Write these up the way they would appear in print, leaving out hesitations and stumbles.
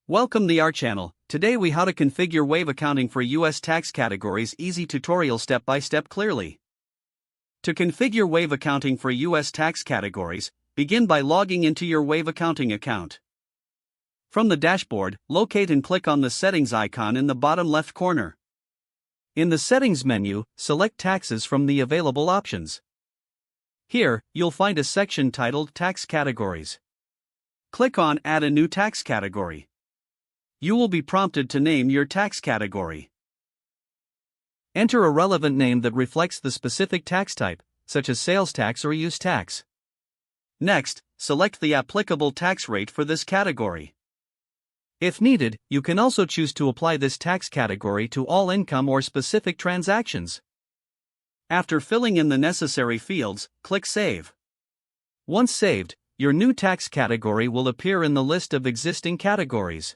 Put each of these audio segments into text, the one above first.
Welcome to our channel. Today we how to configure wave accounting for US tax categories. Easy tutorial step by step clearly. To configure wave accounting for US tax categories, begin by logging into your wave accounting account. From the dashboard, locate and click on the settings icon in the bottom left corner. In the settings menu, select taxes from the available options. Here, you'll find a section titled Tax Categories. Click on Add a new tax category. You will be prompted to name your tax category. Enter a relevant name that reflects the specific tax type, such as sales tax or use tax. Next, select the applicable tax rate for this category. If needed, you can also choose to apply this tax category to all income or specific transactions. After filling in the necessary fields, click Save. Once saved, your new tax category will appear in the list of existing categories.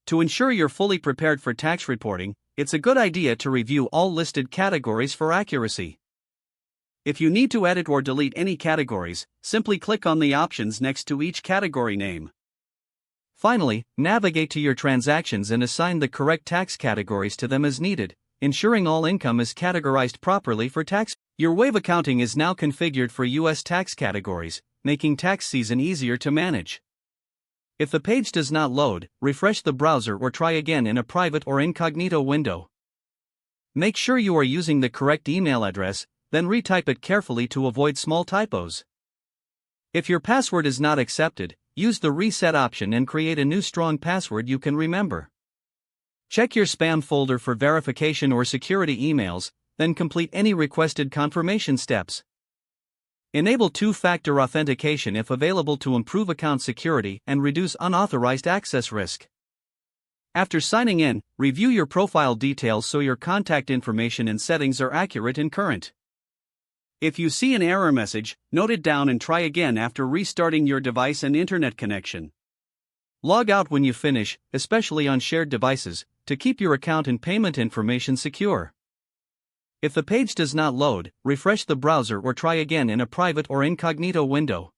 To ensure you're fully prepared for tax reporting, it's a good idea to review all listed categories for accuracy. If you need to edit or delete any categories, simply click on the options next to each category name. Finally, navigate to your transactions and assign the correct tax categories to them as needed, ensuring all income is categorized properly for tax. Your wave accounting is now configured for US tax categories, making tax season easier to manage. If the page does not load, refresh the browser or try again in a private or incognito window. Make sure you are using the correct email address, then retype it carefully to avoid small typos. If your password is not accepted, use the reset option and create a new strong password you can remember. Check your spam folder for verification or security emails, then complete any requested confirmation steps. Enable two-factor authentication if available to improve account security and reduce unauthorized access risk. After signing in, review your profile details so your contact information and settings are accurate and current. If you see an error message, note it down and try again after restarting your device and internet connection. Log out when you finish, especially on shared devices, to keep your account and payment information secure. If the page does not load, refresh the browser or try again in a private or incognito window.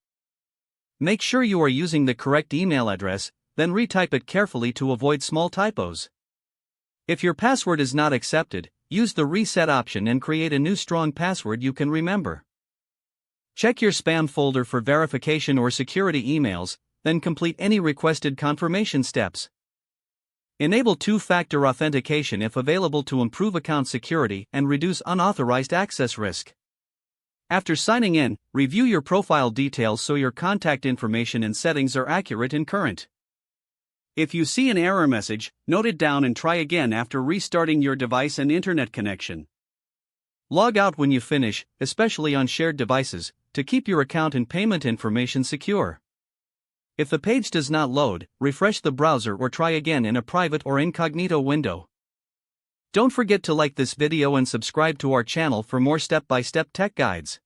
Make sure you are using the correct email address, then retype it carefully to avoid small typos. If your password is not accepted, use the reset option and create a new strong password you can remember. Check your spam folder for verification or security emails, then complete any requested confirmation steps. Enable two-factor authentication if available to improve account security and reduce unauthorized access risk. After signing in, review your profile details so your contact information and settings are accurate and current. If you see an error message, note it down and try again after restarting your device and internet connection. Log out when you finish, especially on shared devices, to keep your account and payment information secure. If the page does not load, refresh the browser or try again in a private or incognito window. Don't forget to like this video and subscribe to our channel for more step-by-step tech guides.